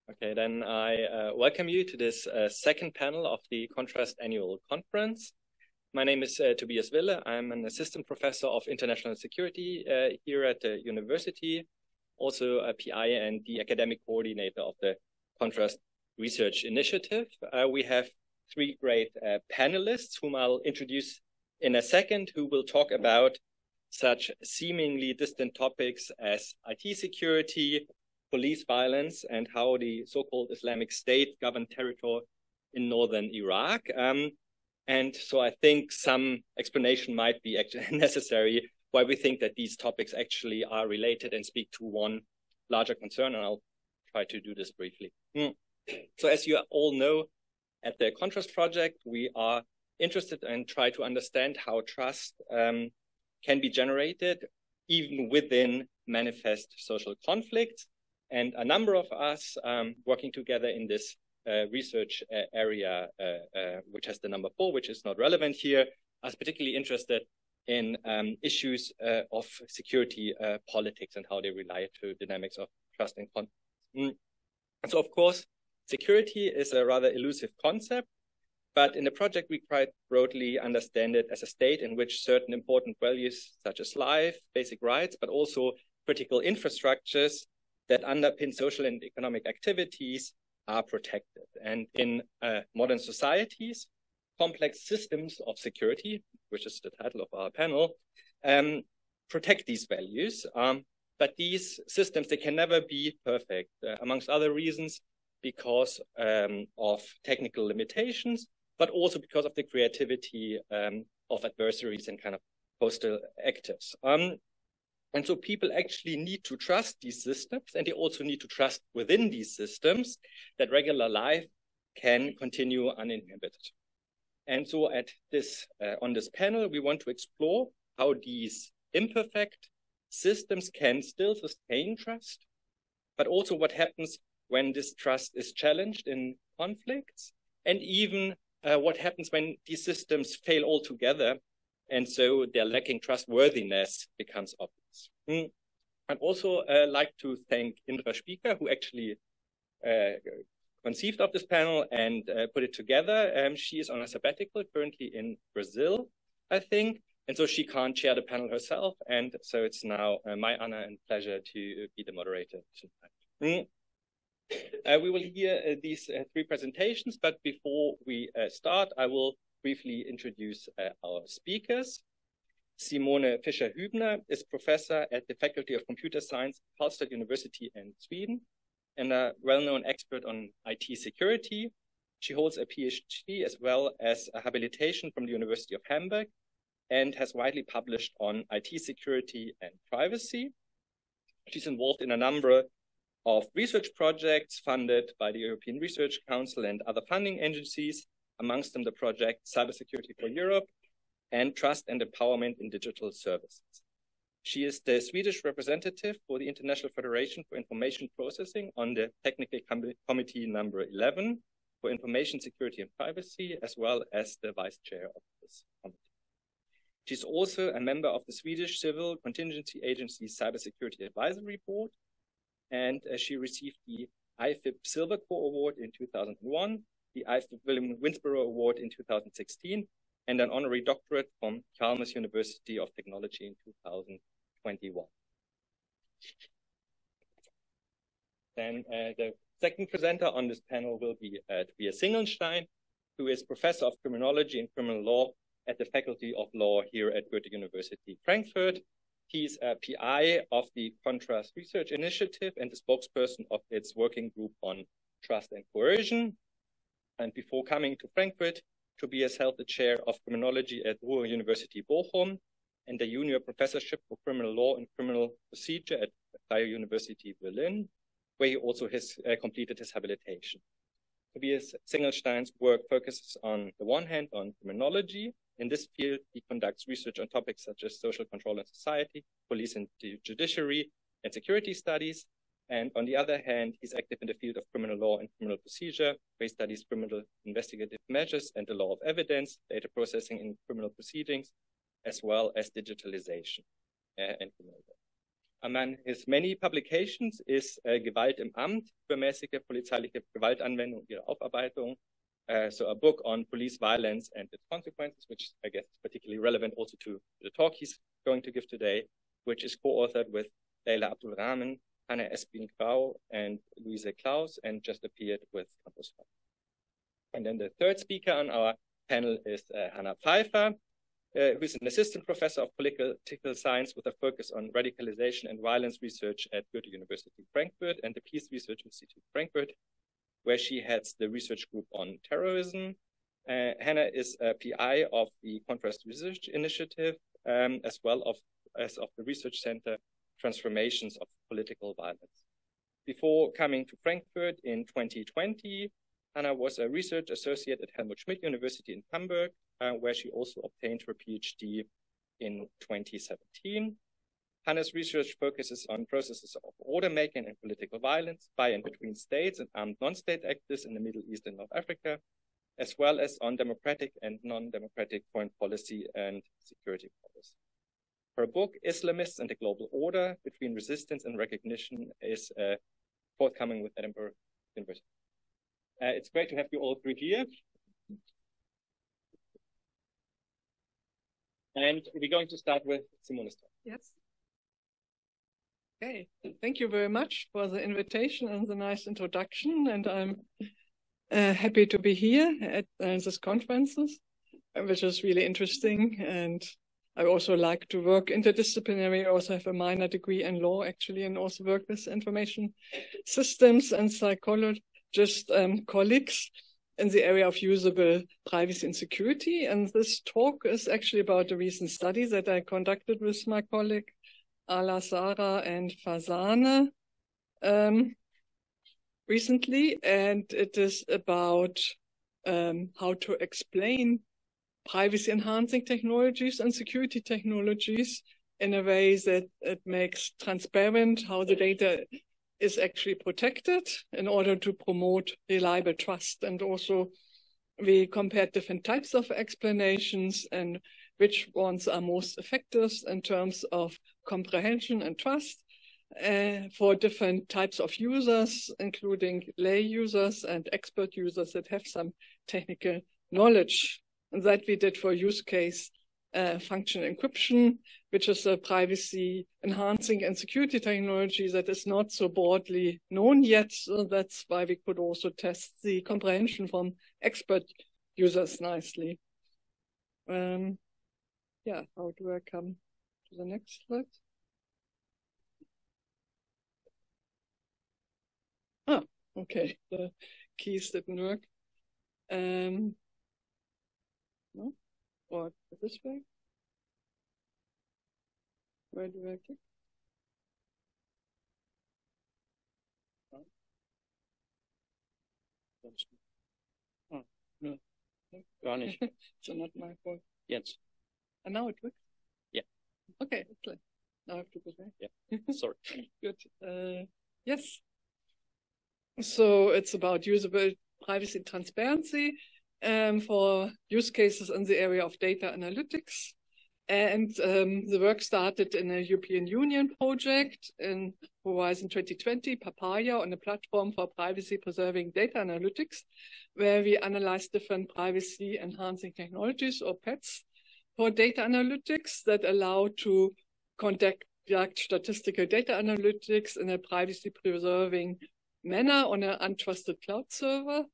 Okay, then I welcome you to this second panel of the ConTrust annual conference. My name is Tobias Wille. I'm an assistant professor of international security here at the university, also a PI and the academic coordinator of the ConTrust Research Initiative. We have three great panelists whom I'll introduce in a second, who will talk about such seemingly distant topics as IT security, police violence, and how the so-called Islamic State governed territory in northern Iraq. And so I think some explanation might be actually necessary why we think that these topics actually are related and speak to one larger concern, and I'll try to do this briefly. So as you all know, at the ConTrust project, we are interested and try to understand how trust can be generated even within manifest social conflicts. And a number of us working together in this research area, which has the number 4, which is not relevant here, are particularly interested in issues of security politics and how they relate to dynamics of trust and conflict. And so, of course, security is a rather elusive concept, but in the project, we quite broadly understand it as a state in which certain important values, such as life, basic rights, but also critical infrastructures that underpin social and economic activities are protected. And in modern societies, complex systems of security, which is the title of our panel, protect these values. But these systems, they can never be perfect, amongst other reasons, because of technical limitations, but also because of the creativity of adversaries and kind of hostile actors. And so people actually need to trust these systems, and they also need to trust within these systems that regular life can continue uninhibited. And so at this, on this panel, we want to explore how these imperfect systems can still sustain trust, but also what happens when this trust is challenged in conflicts, and even what happens when these systems fail altogether, and so their lacking trustworthiness becomes obvious. I'd also like to thank Indra Spiker, who actually conceived of this panel and put it together. She is on a sabbatical currently in Brazil, I think, and so she can't chair the panel herself, and so it's now my honor and pleasure to be the moderator tonight. We will hear these three presentations, but before we start, I will briefly introduce our speakers. Simone Fischer-Hübner is professor at the Faculty of Computer Science at Karlstad University in Sweden and a well-known expert on IT security. She holds a PhD as well as a habilitation from the University of Hamburg and has widely published on IT security and privacy. She's involved in a number of research projects funded by the European Research Council and other funding agencies, amongst them the project Cybersecurity for Europe and Trust and Empowerment in Digital Services. She is the Swedish representative for the International Federation for Information Processing on the Technical Committee number 11 for Information Security and Privacy, as well as the vice chair of this committee. She's also a member of the Swedish Civil Contingency Agency Cybersecurity Advisory Board, and she received the IFIP Silver Core Award in 2001, the IFIP William Winsborough Award in 2016, and an honorary doctorate from Chalmers University of Technology in 2021. Then the second presenter on this panel will be Tobias Singelnstein, who is professor of criminology and criminal law at the Faculty of Law here at Goethe University, Frankfurt. He's a PI of the ConTrust Research Initiative and the spokesperson of its working group on trust and coercion. And before coming to Frankfurt, Tobias held the chair of criminology at Ruhr University Bochum and the junior professorship for criminal law and criminal procedure at Freie University Berlin, where he also completed his habilitation. Tobias Singelnstein's work focuses on the one hand on criminology. In this field, he conducts research on topics such as social control in society, police and judiciary, and security studies. And on the other hand, he's active in the field of criminal law and criminal procedure, where he studies criminal investigative measures and the law of evidence, data processing in criminal proceedings, as well as digitalization and criminal law. Among his many publications is Gewalt im Amt, übermäßige polizeiliche Gewaltanwendung und ihre Aufarbeitung. So a book on police violence and its consequences, which I guess is particularly relevant also to the talk he's going to give today, which is co-authored with Leila Abdulrahman, Hanna Espin-Grau, and Luise Klaus, and just appeared with Campus. And then the third speaker on our panel is Hanna Pfeifer, who's an assistant professor of political science with a focus on radicalization and violence research at Goethe University Frankfurt and the Peace Research Institute Frankfurt, where she heads the research group on terrorism. Hanna is a PI of the ConTrust Research Initiative, as well as of the Research Center Transformations of Political Violence. Before coming to Frankfurt in 2020, Hanna was a research associate at Helmut Schmidt University in Hamburg, where she also obtained her PhD in 2017. Hanna's research focuses on processes of order making and political violence by and between states and armed non-state actors in the Middle East and North Africa, as well as on democratic and non-democratic foreign policy and security policy. Her book, Islamists and the Global Order Between Resistance and Recognition, is forthcoming with Edinburgh University. It's great to have you all three here. And we're going to start with Simone's talk. Yes. Okay, thank you very much for the invitation and the nice introduction. And I'm happy to be here at this conference, which is really interesting. And I also like to work interdisciplinary. I also have a minor degree in law, actually, and also work with information systems and psychologist colleagues in the area of usable privacy and security. And this talk is actually about a recent study that I conducted with my colleague, Ala Sara and Fasane recently, and it is about how to explain privacy enhancing technologies and security technologies in a way that it makes transparent how the data is actually protected in order to promote reliable trust. And also we compared different types of explanations and which ones are most effective in terms of comprehension and trust for different types of users, including lay users and expert users that have some technical knowledge. And that we did for use case function encryption, which is a privacy enhancing and security technology that is not so broadly known yet. So that's why we could also test the comprehension from expert users nicely. Yeah, how do I come to the next slide? Oh, okay, the keys didn't work. No, or this way? Where do I click? Oh, no. Gar nicht. So not my fault. Jetzt. And now it works? Yeah. Okay, excellent. Now I have to go back. Yeah, sorry. Good. Yes. So it's about usable privacy and transparency for use cases in the area of data analytics. And the work started in a European Union project in Horizon 2020, Papaya, on a platform for privacy preserving data analytics, where we analyze different privacy enhancing technologies or PETs for data analytics that allow to conduct statistical data analytics in a privacy preserving manner on an untrusted cloud server.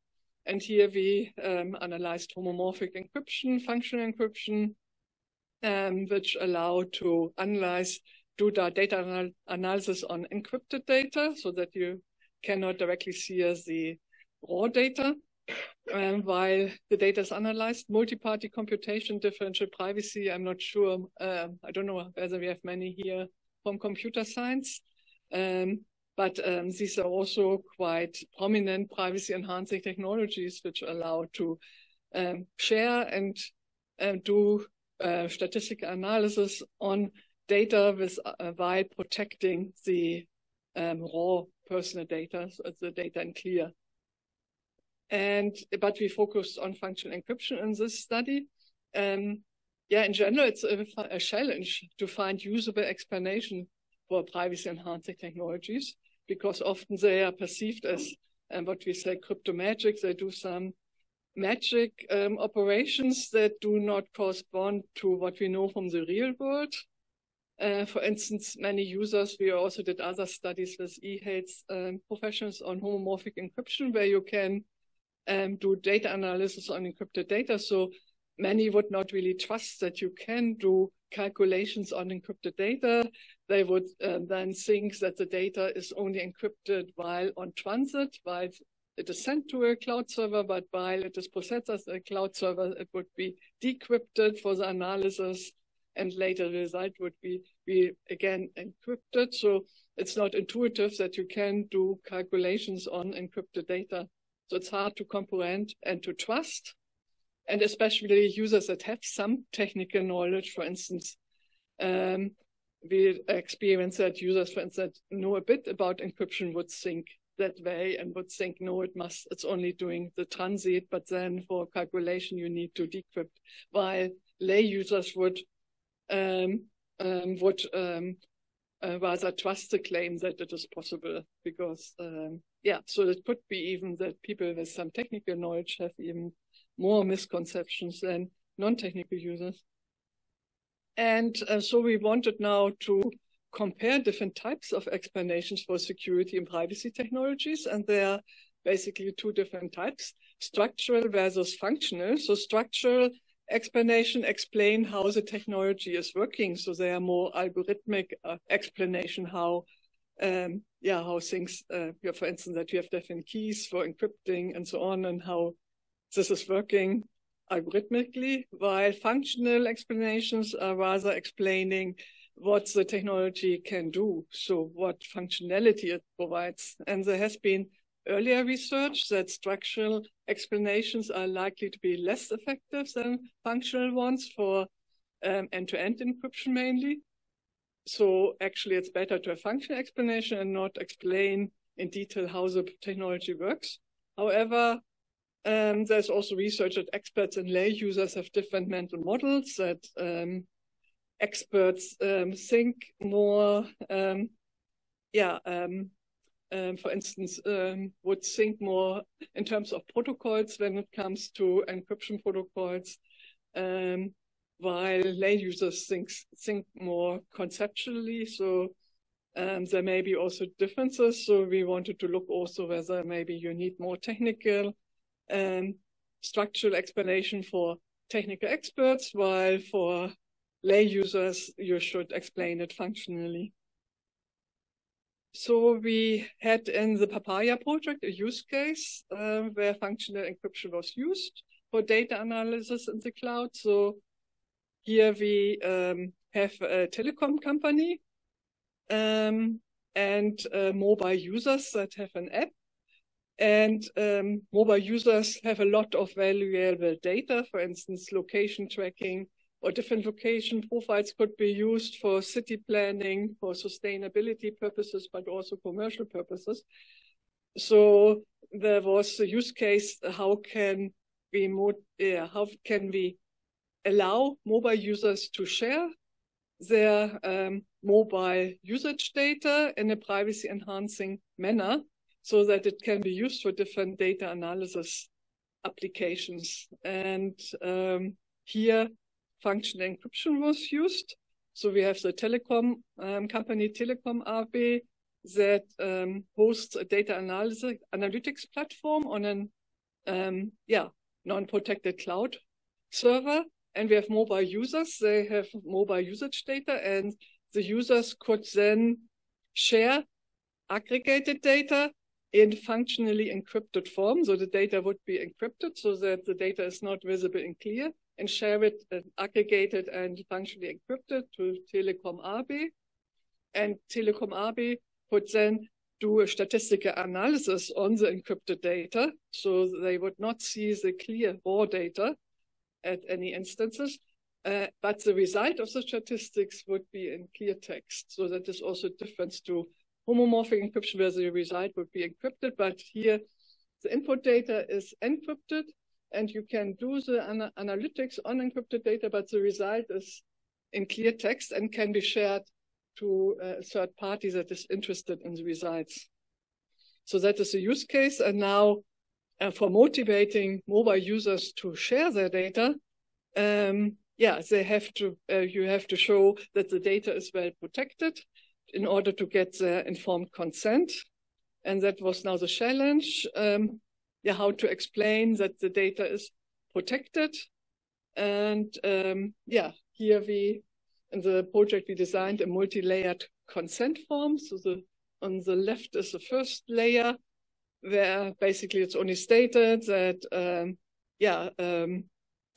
And here we analyzed homomorphic encryption, functional encryption, which allow to do data analysis on encrypted data so that you cannot directly see the raw data. While the data is analyzed, multi-party computation, differential privacy, I'm not sure. I don't know whether we have many here from computer science. But these are also quite prominent privacy enhancing technologies which allow to share and do statistical analysis on data while protecting the raw personal data, so the data in clear. But we focused on functional encryption in this study. Yeah, in general, it's a challenge to find usable explanation for privacy enhancing technologies, because often they are perceived as what we say crypto magic. They do some magic operations that do not correspond to what we know from the real world. For instance, many users, we also did other studies with e-hates professionals on homomorphic encryption, where you can do data analysis on encrypted data. So many would not really trust that you can do calculations on encrypted data. They would then think that the data is only encrypted while on transit, while it is sent to a cloud server, but while it is processed as a cloud server, it would be decrypted for the analysis, and later the result would be again encrypted. So it's not intuitive that you can do calculations on encrypted data. So it's hard to comprehend and to trust. And especially users that have some technical knowledge, for instance, we experience that users, for instance, that know a bit about encryption would think that way and would think, no, it's only doing the transit, but then for calculation, you need to decrypt, while lay users would rather trust the claim that it is possible, because, so it could be even that people with some technical knowledge have even more misconceptions than non-technical users. And so we wanted now to compare different types of explanations for security and privacy technologies. And there are basically two different types, structural versus functional. So structural explanation explain how the technology is working. So they are more algorithmic explanation how things, for instance, that you have different keys for encrypting and so on, and how this is working algorithmically, while functional explanations are rather explaining what the technology can do, so what functionality it provides. And there has been earlier research that structural explanations are likely to be less effective than functional ones for end-to-end encryption mainly. So actually it's better to have functional explanation and not explain in detail how the technology works. However, there's also research that experts and lay users have different mental models, that experts think more, for instance, would think more in terms of protocols when it comes to encryption protocols, while lay users think more conceptually. So there may be also differences. So we wanted to look also whether maybe you need more technical structural explanation for technical experts, while for lay users, you should explain it functionally. So we had in the Papaya project a use case where functional encryption was used for data analysis in the cloud. So here we have a telecom company and mobile users that have an app. And mobile users have a lot of valuable data, for instance, location tracking, or different location profiles could be used for city planning, for sustainability purposes, but also commercial purposes. So there was a use case, how can we allow mobile users to share their mobile usage data in a privacy enhancing manner, so that it can be used for different data analysis applications. And here, functional encryption was used. So we have the telecom company Telecom AB that hosts a data analytics platform on an non-protected cloud server. And we have mobile users. They have mobile usage data, and the users could then share aggregated data in functionally encrypted form. So the data would be encrypted so that the data is not visible and clear, and share it aggregated and functionally encrypted to Telecom AB. And Telecom AB would then do a statistical analysis on the encrypted data. So they would not see the clear raw data at any instances, but the result of the statistics would be in clear text. So that is also a difference to homomorphic encryption, where the result would be encrypted, but here the input data is encrypted, and you can do the analytics on encrypted data, but the result is in clear text and can be shared to a third party that is interested in the results. So that is the use case. And now for motivating mobile users to share their data, they have to, you have to show that the data is well protected in order to get the informed consent. And that was now the challenge. How to explain that the data is protected. And here in the project, we designed a multi-layered consent form. So on the left is the first layer, where basically it's only stated that,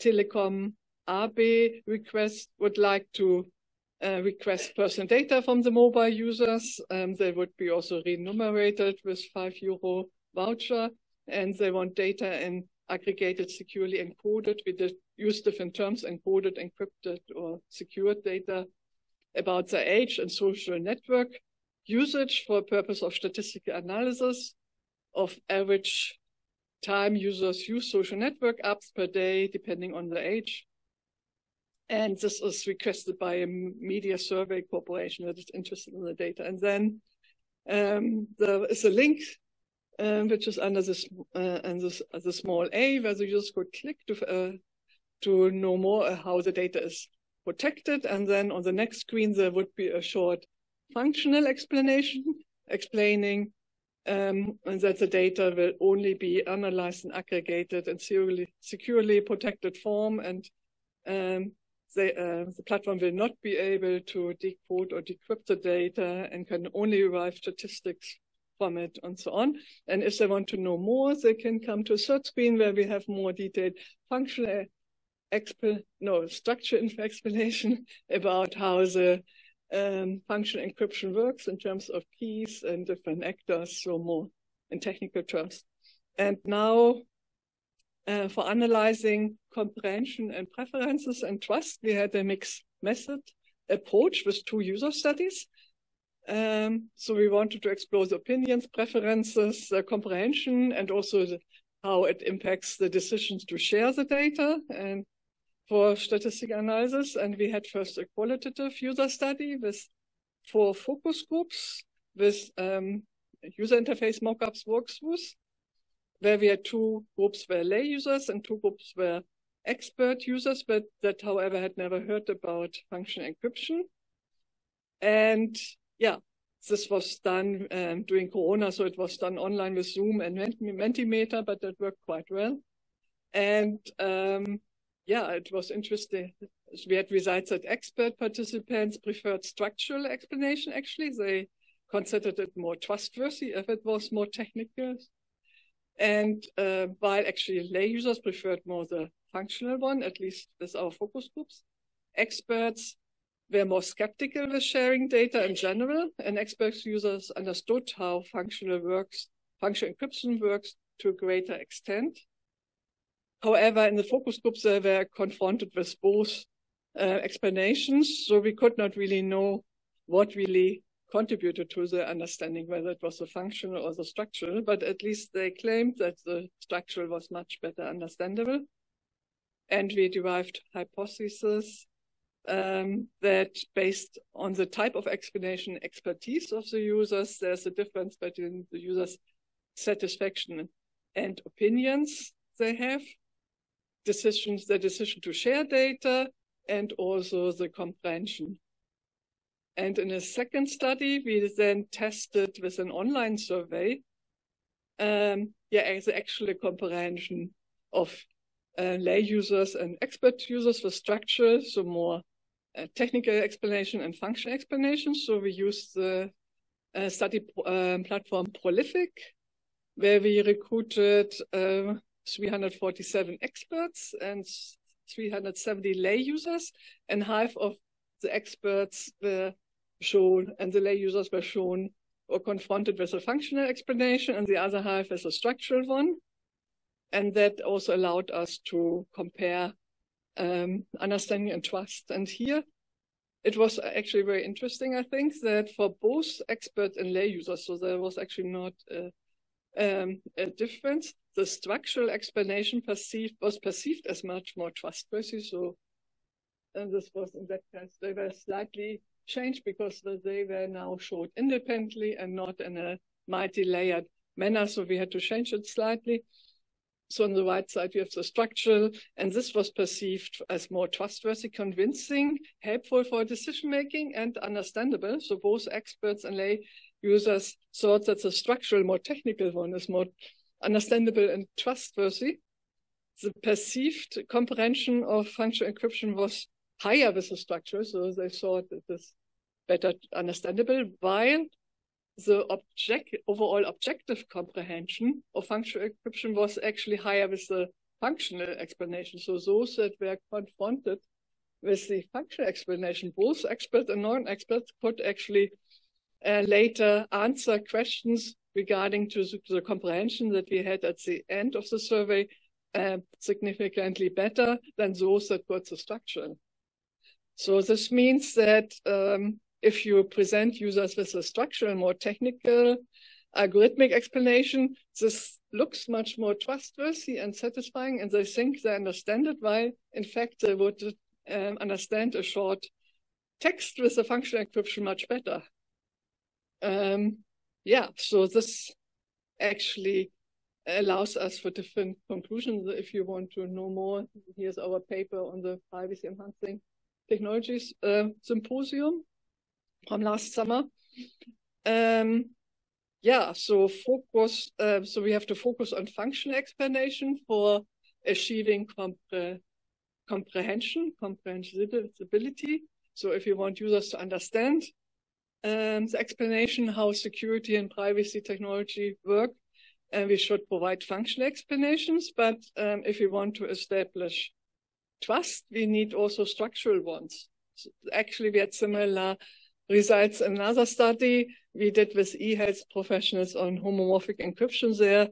Telecom AB would like to request personal data from the mobile users. They would be also remunerated with €5 voucher, and they want data in aggregated, securely encoded. We use different terms: encoded, encrypted, or secured data about their age and social network usage for purpose of statistical analysis of average time users use social network apps per day, depending on their age. And this is requested by a media survey corporation that is interested in the data. And then there is a link which is under this the small a, where the users could click to know more how the data is protected. And then on the next screen, there would be a short functional explanation explaining that the data will only be analyzed and aggregated in securely protected form, and the platform will not be able to decode or decrypt the data and can only derive statistics from it, and so on. And if they want to know more, they can come to a third screen where we have more detailed structure explanation about how the function encryption works in terms of keys and different actors, so more in technical terms. And now for analyzing comprehension and preferences and trust, we had a mixed method approach with 2 user studies. So we wanted to explore the opinions, preferences, comprehension, and also how it impacts the decisions to share the data and for statistical analysis. And we had first a qualitative user study with 4 focus groups with user interface mockups walkthroughs, where we had 2 groups were lay users and 2 groups were expert users, but that, however, had never heard about function encryption. And this was done during Corona, so it was done online with Zoom and Mentimeter, but that worked quite well. And it was interesting. We had results that expert participants preferred structural explanation. Actually, they considered it more trustworthy if it was more technical. And while actually lay users preferred more the functional one, at least with our focus groups, experts were more skeptical with sharing data in general, and expert users understood how function encryption works to a greater extent. However, in the focus groups, they were confronted with both explanations, so we could not really know what really contributed to the understanding, whether it was the functional or the structural, but at least they claimed that the structural was much better understandable. And we derived hypotheses that based on the type of explanation expertise of the users, there's a difference between the users' satisfaction and opinions they have, the decision to share data, and also the comprehension. And in a second study, we then tested with an online survey, the actual comprehension of lay users and expert users for structure, so more technical explanation and function explanation. So we used the study platform Prolific, where we recruited 347 experts and 370 lay users, and half of the experts were shown and the lay users were shown or confronted with a functional explanation, and the other half as a structural one. And that also allowed us to compare understanding and trust. And here it was actually very interesting, I think, that for both expert and lay users, so there was actually not a difference. The structural explanation was perceived as much more trustworthy. So, and this was in that case, they were slightly changed because they were now showed independently and not in a multi-layered manner. So we had to change it slightly. So on the right side, you have the structural, and this was perceived as more trustworthy, convincing, helpful for decision-making, and understandable. So both experts and lay users thought that the structural, more technical one is more understandable and trustworthy. The perceived comprehension of functional encryption was higher with the structure, so they thought it is better understandable, while the overall objective comprehension of functional encryption was actually higher with the functional explanation. So those that were confronted with the functional explanation, both experts and non-experts, could actually later answer questions regarding to the comprehension that we had at the end of the survey significantly better than those that got the structure. So this means that if you present users with a structural, more technical, algorithmic explanation, this looks much more trustworthy and satisfying, and they think they understand it, while in fact they would understand a short text with a functional encryption much better. Yeah, so this actually allows us for different conclusions. If you want to know more, here's our paper on the privacy enhancing technologies symposium from last summer. Yeah, so focus. So we have to focus on functional explanation for achieving comprehensibility. So if you want users to understand the explanation how security and privacy technology work, we should provide functional explanations. But if we want to establish trust, we need also structural ones. So actually, we had similar results in another study we did with e-health professionals on homomorphic encryption there.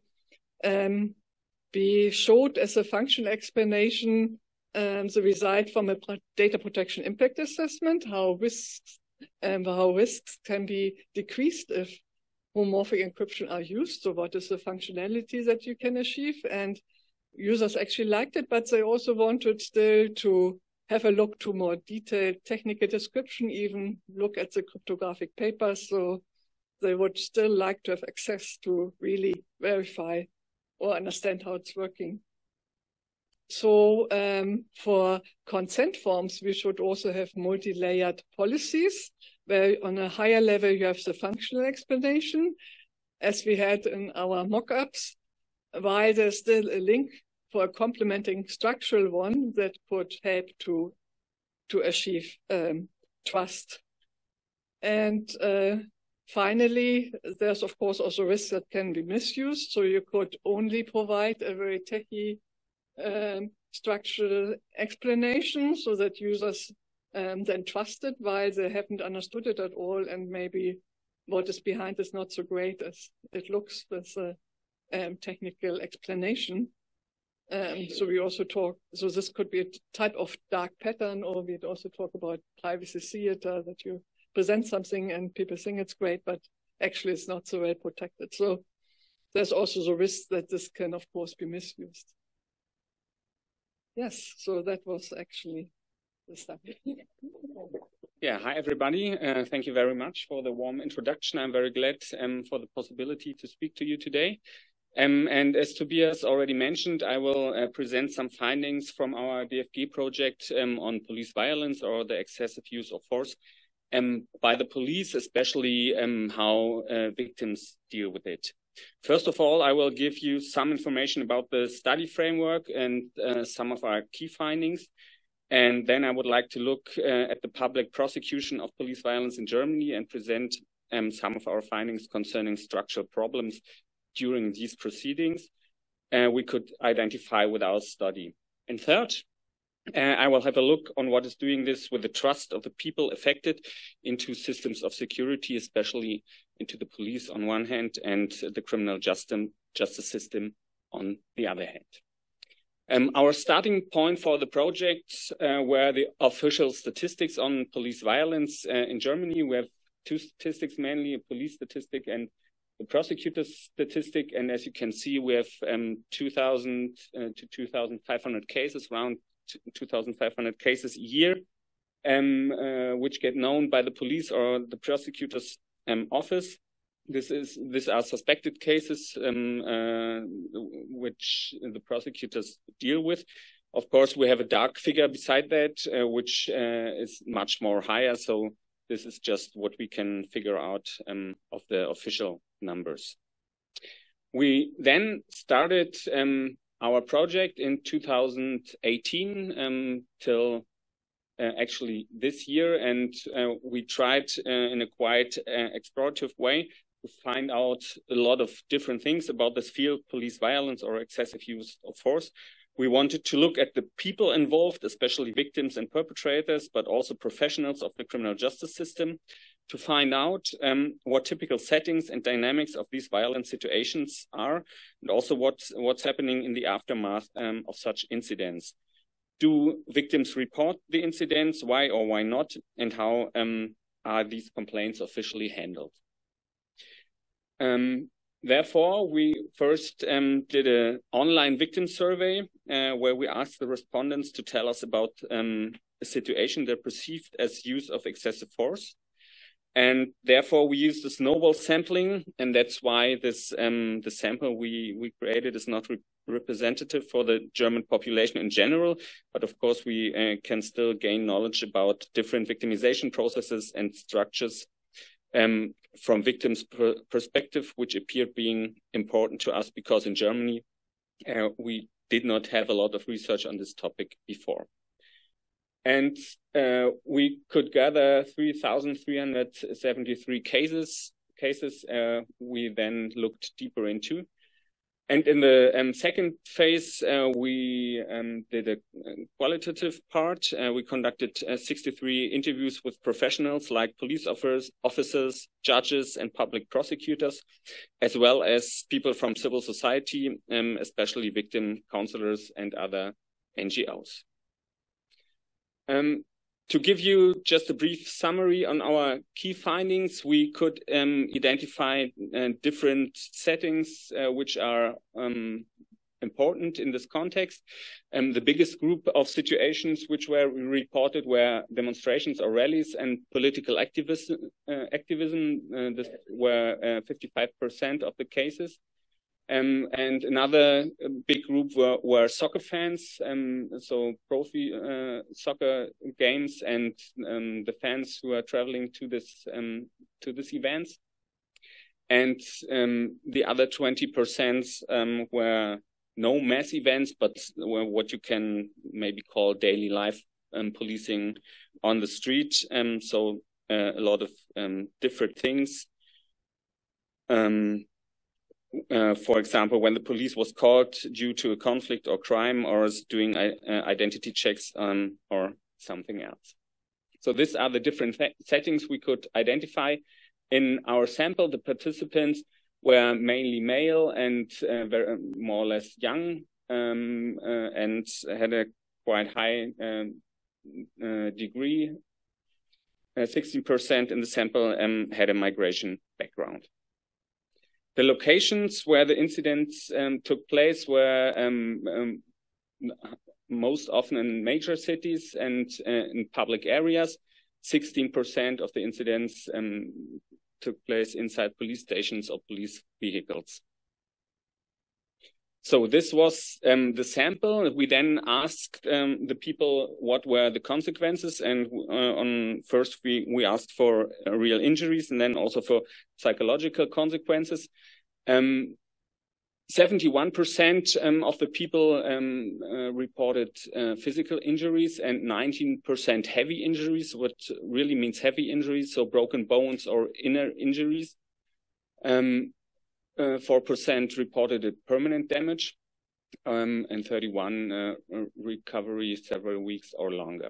We showed as a functional explanation the result from a data protection impact assessment, how risks can be decreased if homomorphic encryption are used. So what is the functionality that you can achieve? And users actually liked it, but they also wanted still to have a look to more detailed technical description, even look at the cryptographic papers. So they would still like to have access to really verify or understand how it's working. So for consent forms, we should also have multi-layered policies, where on a higher level you have the functional explanation, as we had in our mock-ups, while there's still a link for a complementing structural one that could help to achieve trust. And finally, there's of course also risks that can be misused. So you could only provide a very techy structural explanation so that users then trust it while they haven't understood it at all, and maybe what is behind is not so great as it looks with a technical explanation. So we also talk, so this could be a type of dark pattern, or we'd also talk about privacy theater, that you present something and people think it's great, but actually it's not so well protected. So there's also the risk that this can, of course, be misused. Yes, so that was actually the stuff. Yeah, hi everybody. Thank you very much for the warm introduction. I'm very glad for the possibility to speak to you today. And as Tobias already mentioned, I will present some findings from our DFG project on police violence or the excessive use of force by the police, especially how victims deal with it. First of all, I will give you some information about the study framework and some of our key findings. And then I would like to look at the public prosecution of police violence in Germany and present some of our findings concerning structural problems during these proceedings we could identify with our study. And third, I will have a look on what is doing this with the trust of the people affected into systems of security, especially into the police on one hand and the criminal justice system on the other hand. Our starting point for the project were the official statistics on police violence in Germany. We have two statistics, mainly a police statistic and the prosecutor's statistic. And as you can see, we have 2,000 to 2,500 cases, around 2,500 cases a year which get known by the police or the prosecutor's office. These are suspected cases which the prosecutors deal with. Of course, we have a dark figure beside that, which is much more higher. So this is just what we can figure out of the official numbers. We then started our project in 2018 till actually this year, and we tried in a quite explorative way to find out a lot of different things about this field, police violence or excessive use of force. We wanted to look at the people involved, especially victims and perpetrators, but also professionals of the criminal justice system, to find out what typical settings and dynamics of these violent situations are, and also what's happening in the aftermath of such incidents. Do victims report the incidents? Why or why not? And how are these complaints officially handled? Therefore, we first did an online victim survey where we asked the respondents to tell us about a situation they perceived as use of excessive force. And therefore, we used the snowball sampling, and that's why this the sample we created is not representative for the German population in general. But of course, we can still gain knowledge about different victimization processes and structures from victims' perspective, which appeared being important to us because in Germany, we did not have a lot of research on this topic before. And we could gather 3,373 cases we then looked deeper into. And in the second phase, we did a qualitative part. We conducted 63 interviews with professionals like police officers, judges, and public prosecutors, as well as people from civil society, especially victim counselors and other NGOs. To give you just a brief summary on our key findings, we could identify different settings which are important in this context. The biggest group of situations which were reported were demonstrations or rallies and political activism. This were 55% of the cases. And another big group were soccer fans, so Profi soccer games, and the fans who are traveling to this events. And the other 20% were no mass events, but were what you can maybe call daily life policing on the street. So a lot of different things. For example, when the police was called due to a conflict or crime, or is doing identity checks or something else. So these are the different settings we could identify. In our sample, the participants were mainly male and very, more or less young, and had a quite high degree. 60% in the sample had a migration background. The locations where the incidents took place were most often in major cities and in public areas. 16% of the incidents took place inside police stations or police vehicles. So this was the sample. We then asked the people what were the consequences, and first we asked for real injuries and then also for psychological consequences. 71% of the people reported physical injuries and 19% heavy injuries, what really means heavy injuries, so broken bones or inner injuries. 4% reported a permanent damage, and 31% recovery several weeks or longer.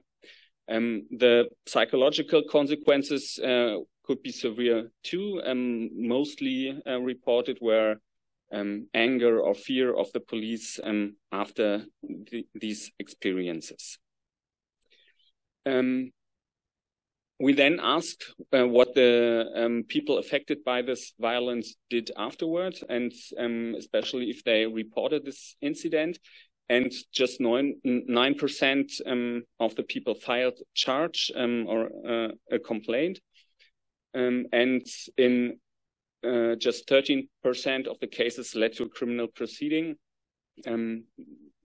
The psychological consequences could be severe too. Mostly reported were anger or fear of the police after these experiences. We then asked what the people affected by this violence did afterwards, and especially if they reported this incident. and just 9% of the people filed charge or a complaint. And in just 13% of the cases led to a criminal proceeding.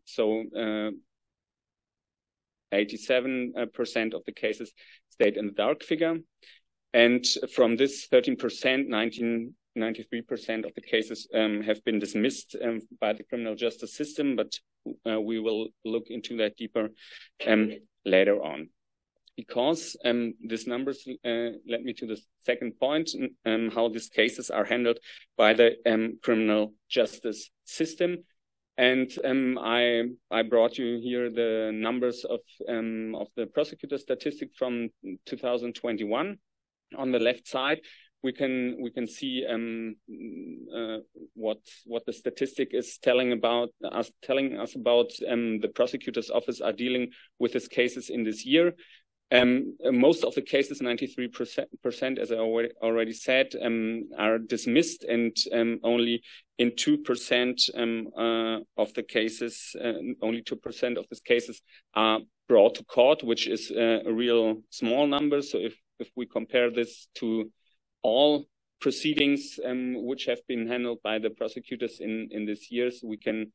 So 87% of the cases stayed in the dark figure. And from this 13%, 93% of the cases have been dismissed by the criminal justice system, but we will look into that deeper later on. Because these numbers led me to the second point, how these cases are handled by the criminal justice system. And I brought you here the numbers of the prosecutor statistic from 2021. On the left side, we can see what the statistic is telling us about the prosecutor's office are dealing with these cases in this year. Most of the cases, 93%, as I already said, are dismissed, and only in 2% of the cases, only 2% of these cases are brought to court, which is a real small number. So if we compare this to all proceedings which have been handled by the prosecutors in these years, we can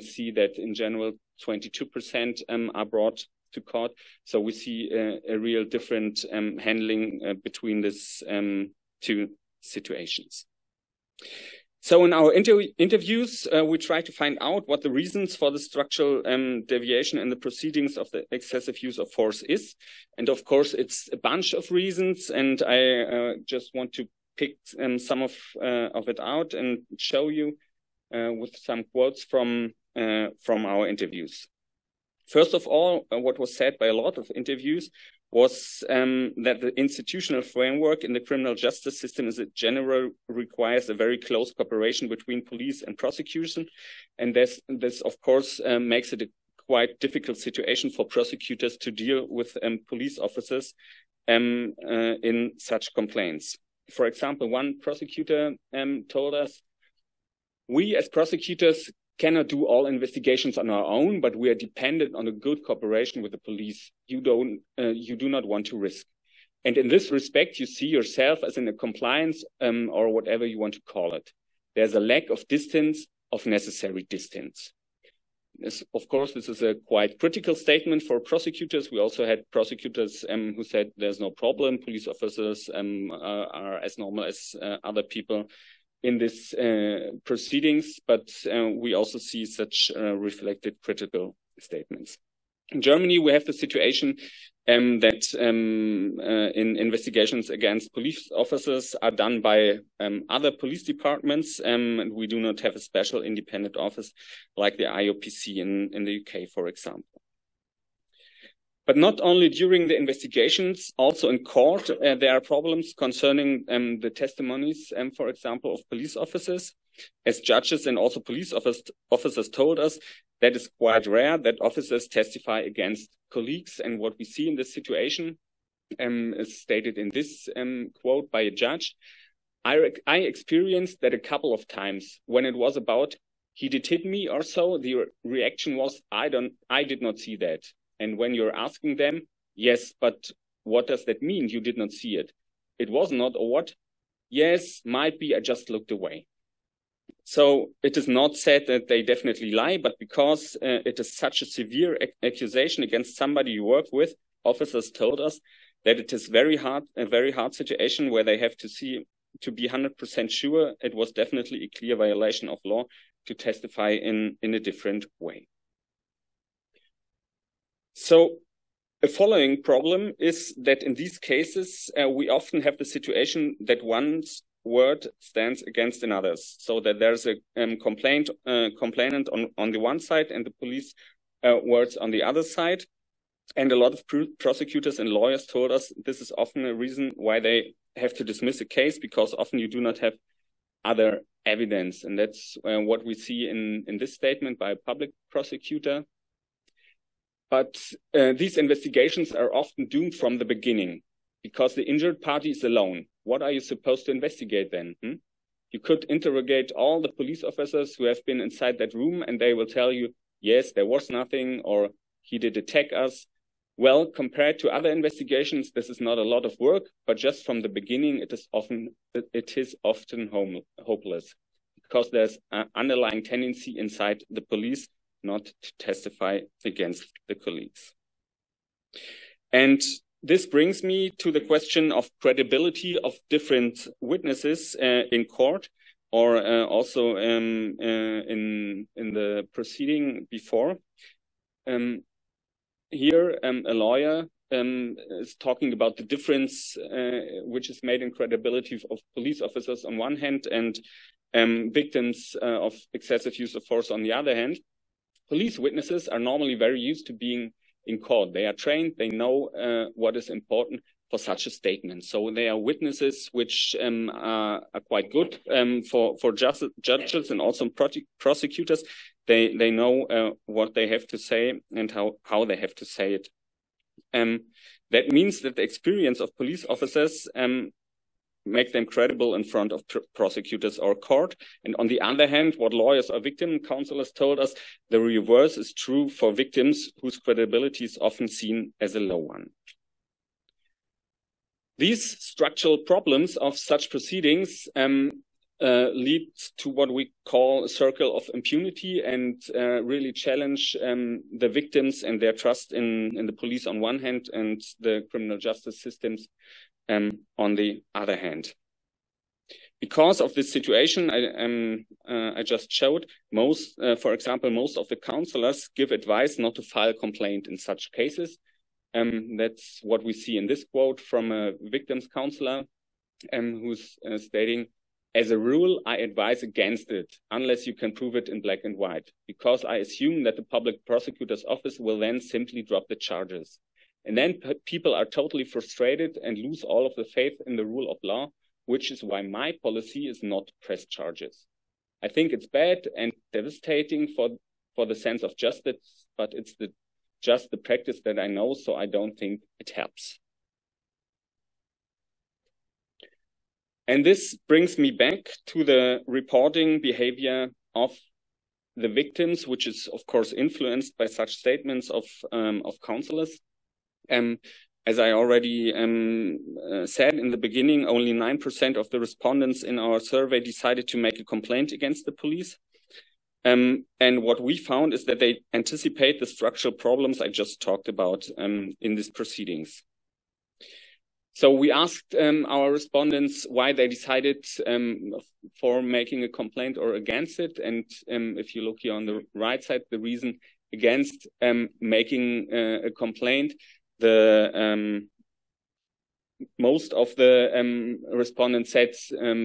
see that in general 22% are brought to court. So we see a real different handling between these two situations. So in our interviews, we try to find out what the reasons for the structural deviation in the proceedings of the excessive use of force is. And of course, it's a bunch of reasons, and I just want to pick some of it out and show you with some quotes from our interviews. First of all, what was said by a lot of interviews was that the institutional framework in the criminal justice system is in general requires a very close cooperation between police and prosecution. And this of course, makes it a quite difficult situation for prosecutors to deal with police officers in such complaints. For example, one prosecutor told us, "We as prosecutors cannot do all investigations on our own, but we are dependent on a good cooperation with the police you do not want to risk. And in this respect, you see yourself as in a compliance or whatever you want to call it. There's a lack of distance, of necessary distance." Of course, this is a quite critical statement for prosecutors. We also had prosecutors who said there's no problem. Police officers are as normal as other people in this proceedings, but we also see such reflected critical statements. In Germany, we have the situation that in investigations against police officers are done by other police departments, and we do not have a special independent office like the IOPC in the UK, for example. But not only during the investigations, also in court, there are problems concerning the testimonies, for example, of police officers. As judges and also police officers told us, that is quite rare that officers testify against colleagues. And what we see in this situation is stated in this quote by a judge. I experienced that a couple of times when it was about, he did hit me or so, the reaction was, I did not see that. And when you're asking them, yes, but what does that mean? You did not see it. It was not, or what? Yes, might be, I just looked away. So it is not said that they definitely lie, but because it is such a severe accusation against somebody you work with, officers told us that it is a very hard situation where they have to be 100% sure it was definitely a clear violation of law to testify in a different way. So a following problem is that in these cases, we often have the situation that one's word stands against another's, so that there's a complainant on the one side and the police words on the other side. And a lot of prosecutors and lawyers told us this is often a reason why they have to dismiss a case, because often you do not have other evidence. And that's what we see in this statement by a public prosecutor. But these investigations are often doomed from the beginning because the injured party is alone. What are you supposed to investigate then? You could interrogate all the police officers who have been inside that room and they will tell you, yes, there was nothing, or he did attack us. Well, compared to other investigations, this is not a lot of work, but just from the beginning, it is often hopeless, because there's an underlying tendency inside the police not to testify against the colleagues. And this brings me to the question of credibility of different witnesses in court, or also in the proceeding before. Here, a lawyer is talking about the difference which is made in credibility of police officers on one hand and victims of excessive use of force on the other hand. Police witnesses are normally very used to being in court. They are trained, they know what is important for such a statement. So they are witnesses which are quite good for judges and also prosecutors. They know what they have to say and how they have to say it. That means that the experience of police officers make them credible in front of prosecutors or court. And on the other hand, what lawyers or victim counselors told us, the reverse is true for victims whose credibility is often seen as a low one. These structural problems of such proceedings lead to what we call a circle of impunity and really challenge the victims and their trust in the police on one hand and the criminal justice systems on the other hand. Because of this situation I just showed, for example, most of the counselors give advice not to file complaint in such cases. That's what we see in this quote from a victims counselor who's stating, as a rule, I advise against it, unless you can prove it in black and white, because I assume that the public prosecutor's office will then simply drop the charges. And then people are totally frustrated and lose all of the faith in the rule of law, which is why my policy is not to press charges. I think it's bad and devastating for the sense of justice, but it's just the practice that I know, so I don't think it helps. And this brings me back to the reporting behavior of the victims, which is, of course, influenced by such statements of counselors. As I already said in the beginning, only 9% of the respondents in our survey decided to make a complaint against the police. And what we found is that they anticipate the structural problems I just talked about in these proceedings. So we asked our respondents why they decided for making a complaint or against it. And if you look here on the right side, the reason against making a complaint, most of the respondents said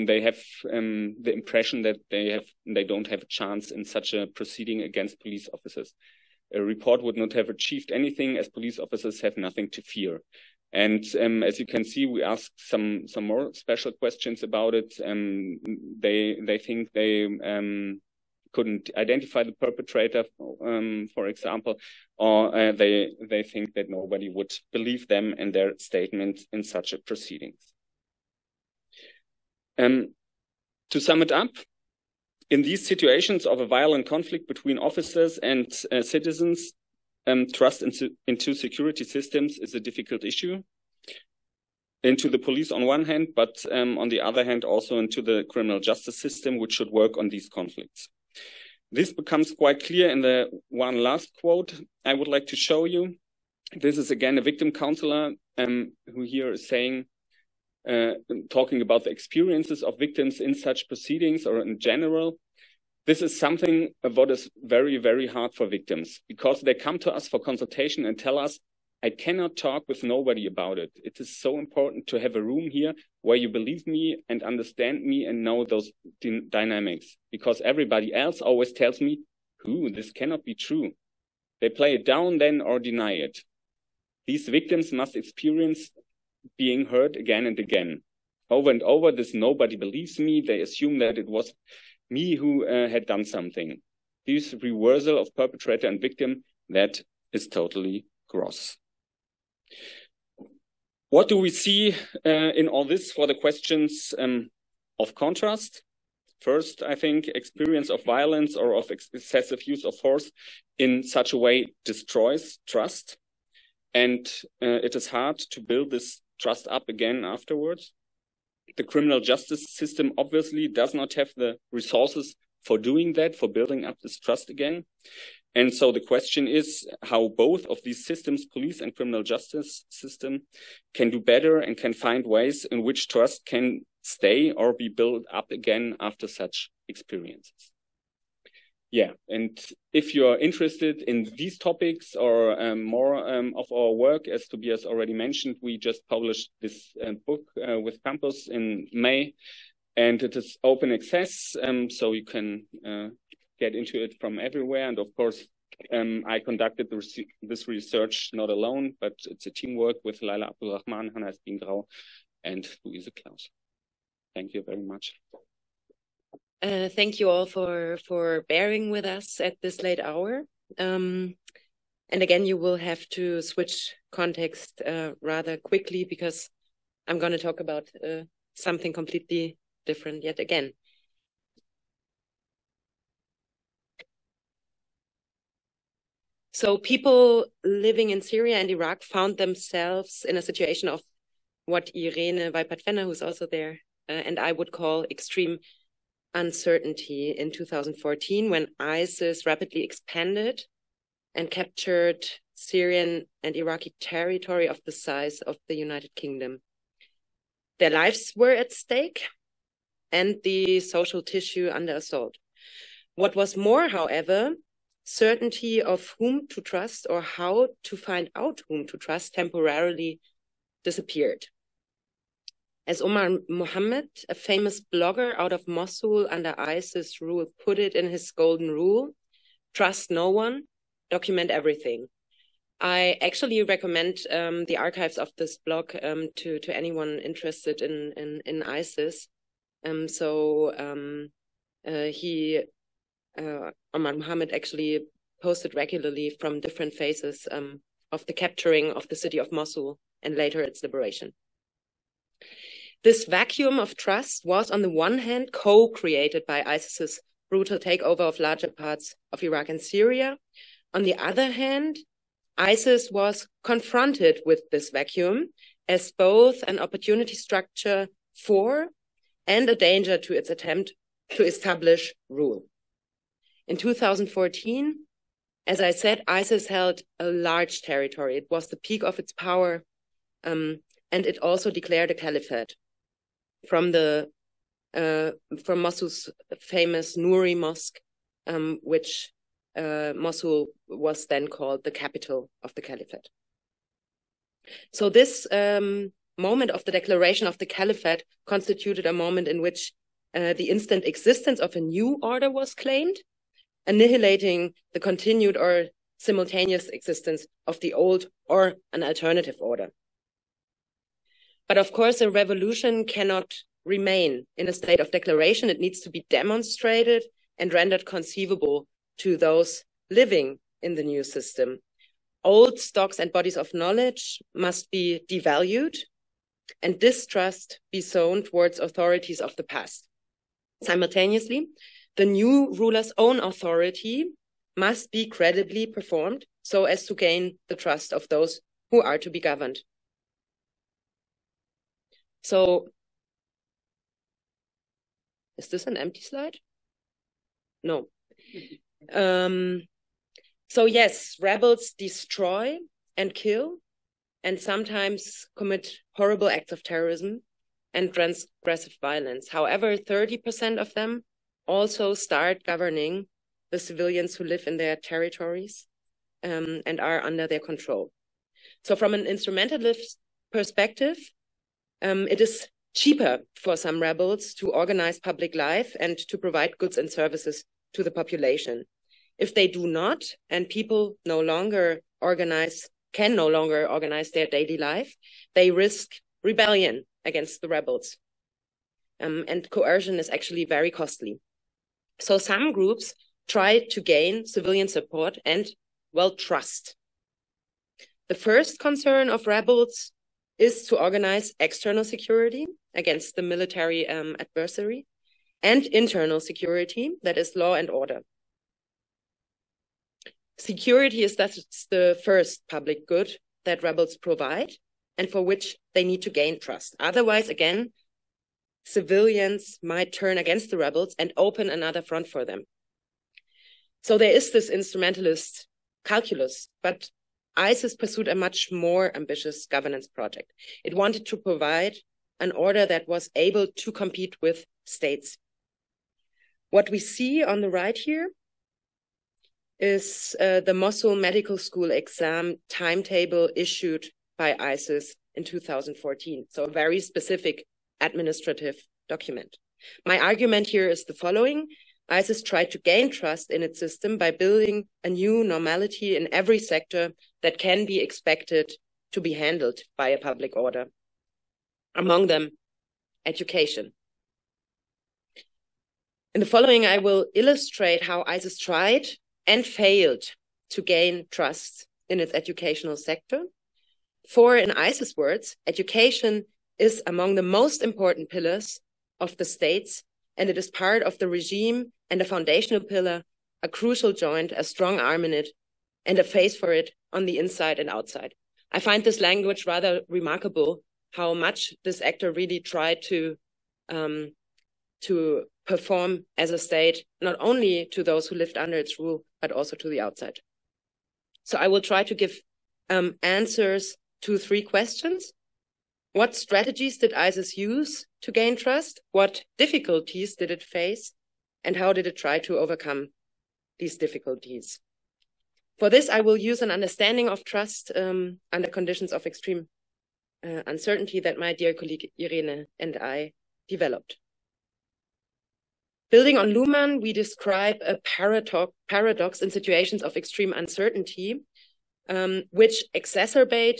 they have the impression that they don't have a chance in such a proceeding against police officers. A report would not have achieved anything, as police officers have nothing to fear. And as you can see, we asked some more special questions about it. They think they couldn't identify the perpetrator, for example, or they think that nobody would believe them in their statement in such a proceedings. To sum it up, in these situations of a violent conflict between officers and citizens, trust into security systems is a difficult issue. Into the police on one hand, but on the other hand also into the criminal justice system, which should work on these conflicts. This becomes quite clear in the one last quote I would like to show you. This is again a victim counselor who here is saying, talking about the experiences of victims in such proceedings or in general. This is something what is very, very hard for victims, because they come to us for consultation and tell us, I cannot talk with nobody about it. It is so important to have a room here where you believe me and understand me and know those dynamics, because everybody else always tells me, this cannot be true. They play it down then or deny it. These victims must experience being heard again and again. Over and over, this nobody believes me. They assume that it was me who had done something. This reversal of perpetrator and victim, that is totally gross. What do we see in all this for the questions of ConTrust? First, I think experience of violence or of excessive use of force in such a way destroys trust. And it is hard to build this trust up again afterwards. The criminal justice system obviously does not have the resources for doing that, for building up this trust again. And so the question is how both of these systems, police and criminal justice system, can do better and can find ways in which trust can stay or be built up again after such experiences. Yeah, and if you're interested in these topics or more of our work, as Tobias already mentioned, we just published this book with Campus in May, and it is open access, so you can get into it from everywhere. And of course, I conducted this research not alone, but it's a teamwork with Laila Abdulrahman, Hanna Spingrau, and Luise Klaus. Thank you very much. Thank you all for bearing with us at this late hour. And again, you will have to switch context rather quickly because I'm going to talk about something completely different yet again. So people living in Syria and Iraq found themselves in a situation of what Irene Weipert-Fenner, who's also there, and I would call extreme uncertainty in 2014 when ISIS rapidly expanded and captured Syrian and Iraqi territory of the size of the United Kingdom. Their lives were at stake and the social tissue under assault. What was more, however, certainty of whom to trust or how to find out whom to trust temporarily disappeared. As Omar Mohammed, a famous blogger out of Mosul under ISIS rule, put it in his golden rule, trust no one, document everything. I actually recommend the archives of this blog to anyone interested in ISIS. Omar Mohammed actually posted regularly from different phases of the capturing of the city of Mosul and later its liberation. This vacuum of trust was, on the one hand, co-created by ISIS's brutal takeover of larger parts of Iraq and Syria. On the other hand, ISIS was confronted with this vacuum as both an opportunity structure for and a danger to its attempt to establish rule. In 2014, as I said, ISIS held a large territory. It was the peak of its power, and it also declared a caliphate. From Mosul's famous Nouri Mosque, which Mosul was then called the capital of the caliphate. So this moment of the declaration of the caliphate constituted a moment in which the instant existence of a new order was claimed, annihilating the continued or simultaneous existence of the old or an alternative order. But of course, a revolution cannot remain in a state of declaration. It needs to be demonstrated and rendered conceivable to those living in the new system. Old stocks and bodies of knowledge must be devalued and distrust be sown towards authorities of the past. Simultaneously, the new ruler's own authority must be credibly performed so as to gain the trust of those who are to be governed. So, is this an empty slide? No. So yes, rebels destroy and kill and sometimes commit horrible acts of terrorism and transgressive violence. However, 30% of them also start governing the civilians who live in their territories and are under their control. So from an instrumentalist perspective, it is cheaper for some rebels to organize public life and to provide goods and services to the population. If they do not, and people can no longer organize their daily life, they risk rebellion against the rebels. And coercion is actually very costly. So some groups try to gain civilian support and, well, trust. The first concern of rebels is to organize external security against the military adversary and internal security, that is law and order. Security is thus the first public good that rebels provide and for which they need to gain trust. Otherwise, again, civilians might turn against the rebels and open another front for them. So there is this instrumentalist calculus, but ISIS pursued a much more ambitious governance project. It wanted to provide an order that was able to compete with states. What we see on the right here is the Mosul Medical School exam timetable issued by ISIS in 2014. So a very specific administrative document. My argument here is the following. ISIS tried to gain trust in its system by building a new normality in every sector that can be expected to be handled by a public order. Among them, education. In the following, I will illustrate how ISIS tried and failed to gain trust in its educational sector. For, in ISIS words, education is among the most important pillars of the states, and it is part of the regime and a foundational pillar, a crucial joint, a strong arm in it, and a face for it on the inside and outside. I find this language rather remarkable, how much this actor really tried to perform as a state, not only to those who lived under its rule, but also to the outside. So I will try to give answers to 3 questions. What strategies did ISIS use to gain trust? What difficulties did it face? And how did it try to overcome these difficulties? For this, I will use an understanding of trust under conditions of extreme uncertainty that my dear colleague Irene and I developed. Building on Luhmann, we describe a paradox in situations of extreme uncertainty, which exacerbate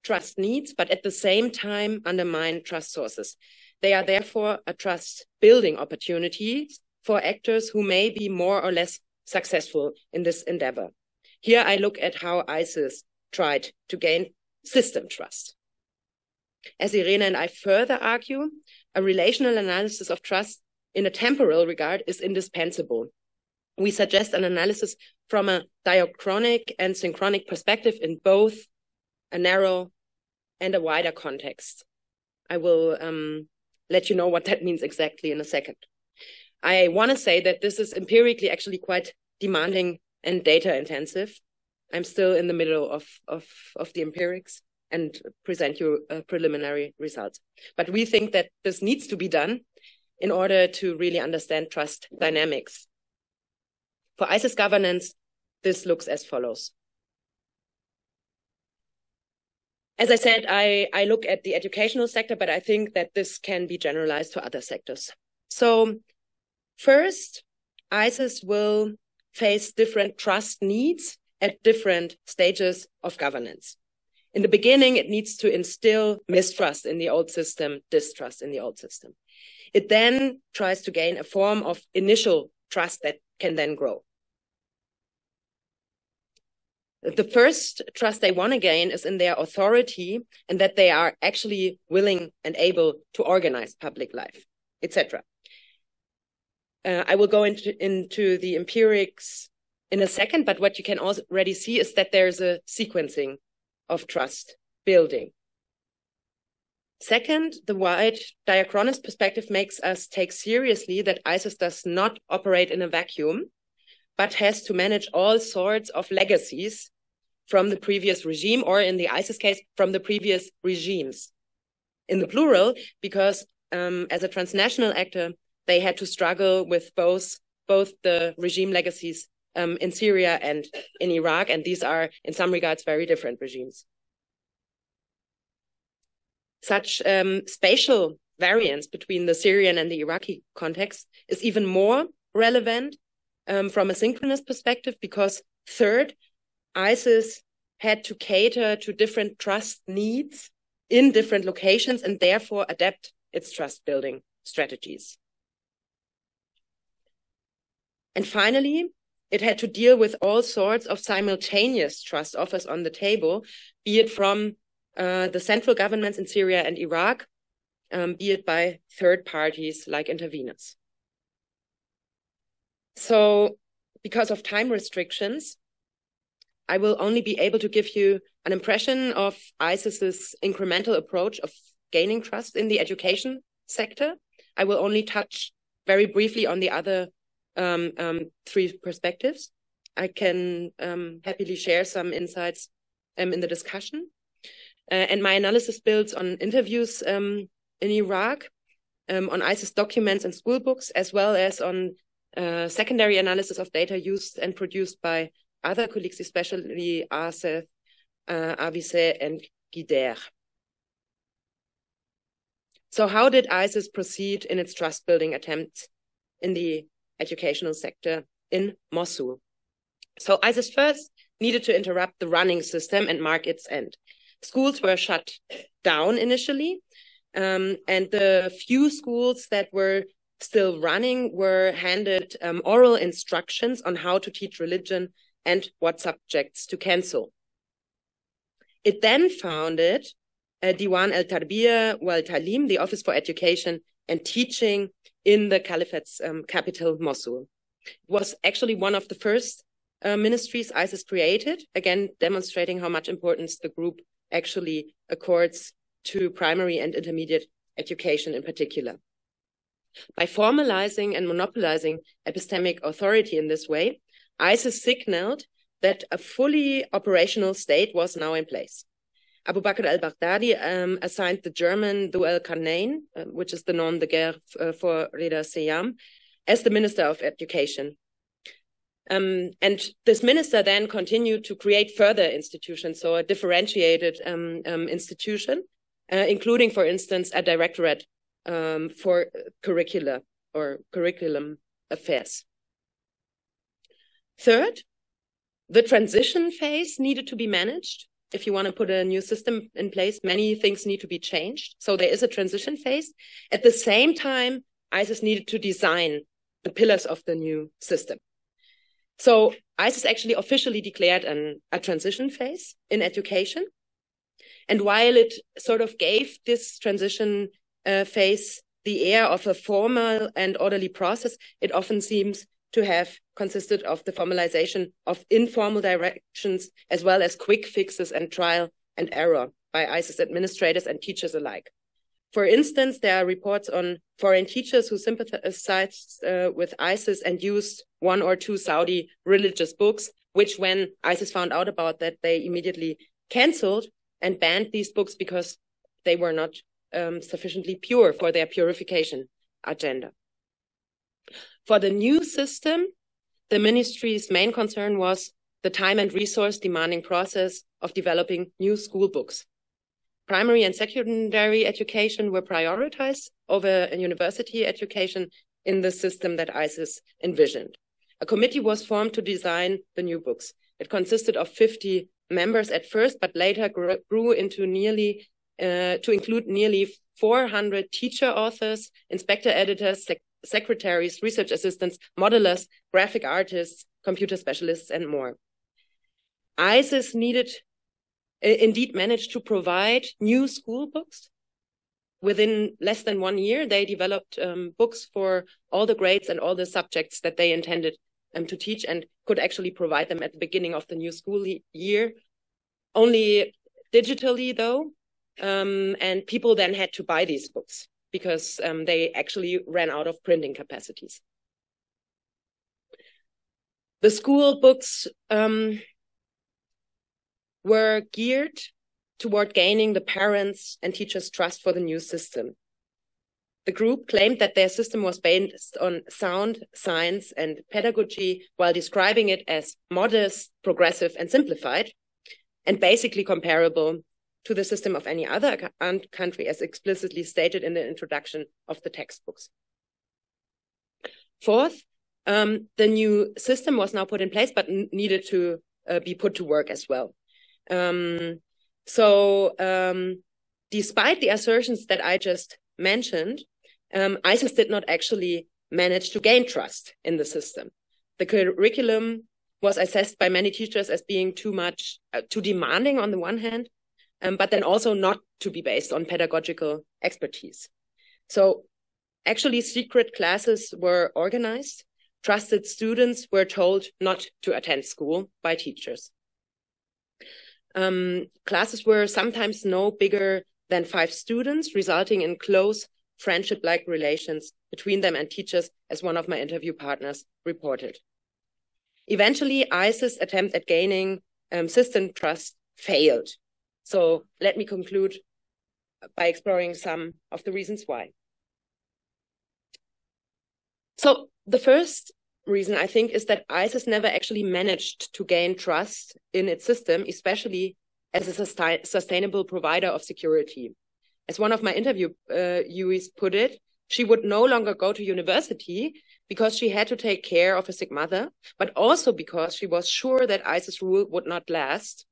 trust needs, but at the same time undermine trust sources. They are therefore a trust-building opportunity for actors who may be more or less successful in this endeavor. Here I look at how ISIS tried to gain system trust. As Irene and I further argue, a relational analysis of trust in a temporal regard is indispensable. We suggest an analysis from a diachronic and synchronic perspective in both a narrow and a wider context. I will let you know what that means exactly in a second. I want to say that this is empirically actually quite demanding and data intensive. I'm still in the middle of the empirics and present you preliminary results. But we think that this needs to be done in order to really understand trust dynamics. For ISIS governance, this looks as follows. As I said, I look at the educational sector, but I think that this can be generalized to other sectors. So first, ISIS will face different trust needs at different stages of governance. In the beginning, it needs to instill mistrust in the old system, distrust in the old system. It then tries to gain a form of initial trust that can then grow. The first trust they want to gain is in their authority and that they are actually willing and able to organize public life, etc. I will go into the empirics in a second, but what you can already see is that there's a sequencing of trust building. Second, the wide diachronist perspective makes us take seriously that ISIS does not operate in a vacuum, but has to manage all sorts of legacies from the previous regime, or in the ISIS case, from the previous regimes. In the plural, because as a transnational actor, they had to struggle with both the regime legacies in Syria and in Iraq, and these are, in some regards, very different regimes. Such spatial variance between the Syrian and the Iraqi context is even more relevant from a synchronous perspective, because third, ISIS had to cater to different trust needs in different locations and therefore adapt its trust building strategies. And finally, it had to deal with all sorts of simultaneous trust offers on the table, be it from the central governments in Syria and Iraq, be it by third parties like interveners. So because of time restrictions, I will only be able to give you an impression of ICES's incremental approach of gaining trust in the education sector. I will only touch very briefly on the other three perspectives. I can happily share some insights in the discussion. And my analysis builds on interviews in Iraq, on ICES documents and school books, as well as on secondary analysis of data used and produced by other colleagues, especially Asef, Avise, and Guider. So how did ICES proceed in its trust-building attempts in the educational sector in Mosul? So ICES first needed to interrupt the running system and mark its end. Schools were shut down initially, and the few schools that were still running were handed oral instructions on how to teach religion and what subjects to cancel. It then founded Diwan al-Tarbiyah wal-Talim, the Office for Education and Teaching in the Caliphate's capital, Mosul. It was actually one of the first ministries ICES created, again, demonstrating how much importance the group actually accords to primary and intermediate education in particular. By formalizing and monopolizing epistemic authority in this way, ICES signaled that a fully operational state was now in place. Abu Bakr al-Baghdadi assigned the German Dhu al-Qarnayn, which is the nom de guerre for Rida Seyam, as the Minister of Education. And this minister then continued to create further institutions, so a differentiated institution, including, for instance, a directorate for curricula or curriculum affairs. Third, the transition phase needed to be managed. If you want to put a new system in place, many things need to be changed. So there is a transition phase. At the same time, ICES needed to design the pillars of the new system. So ICES actually officially declared a transition phase in education. And while it sort of gave this transition phase the air of a formal and orderly process, it often seems to have consisted of the formalization of informal directions, as well as quick fixes and trial and error by ICES administrators and teachers alike. For instance, there are reports on foreign teachers who sympathized with ICES and used one or two Saudi religious books, which when ICES found out about that, they immediately canceled and banned these books because they were not sufficiently pure for their purification agenda. For the new system, the ministry's main concern was the time and resource demanding process of developing new school books. Primary and secondary education were prioritized over university education in the system that ICES envisioned. A committee was formed to design the new books. It consisted of 50 members at first, but later grew into to include nearly 400 teacher authors, inspector editors, secretaries, research assistants, modelers, graphic artists, computer specialists, and more. ICES indeed managed to provide new school books. Within less than 1 year, they developed books for all the grades and all the subjects that they intended to teach, and could actually provide them at the beginning of the new school year, only digitally though, and people then had to buy these books because they actually ran out of printing capacities. The school books were geared toward gaining the parents' and teachers' trust for the new system. The group claimed that their system was based on sound science and pedagogy, while describing it as modest, progressive, and simplified, and basically comparable to the system of any other country, as explicitly stated in the introduction of the textbooks. Fourth, the new system was now put in place, but needed to be put to work as well. Despite the assertions that I just mentioned, ICES did not actually manage to gain trust in the system. The curriculum was assessed by many teachers as being too demanding on the one hand, but then also not to be based on pedagogical expertise. So actually secret classes were organized trusted students were told not to attend school by teachers. Classes were sometimes no bigger than 5 students, resulting in close friendship-like relations between them and teachers, as one of my interview partners reported. Eventually, ICE's attempt at gaining system trust failed. So let me conclude by exploring some of the reasons why. So the first reason, I think, is that ICE never actually managed to gain trust in its system, especially as a sustainable provider of security. As one of my interviewees put it, she would no longer go to university because she had to take care of a sick mother, but also because she was sure that ICE's rule would not last,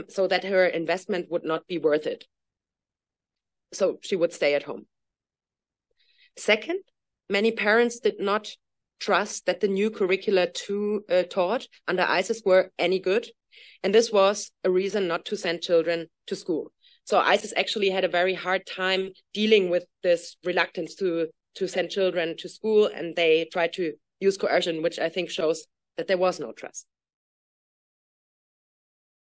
so that her investment would not be worth it. So she would stay at home. Second, many parents did not trust that the new curricula taught under ICES were any good. And this was a reason not to send children to school. So ICES actually had a very hard time dealing with this reluctance to send children to school, and they tried to use coercion, which I think shows that there was no trust.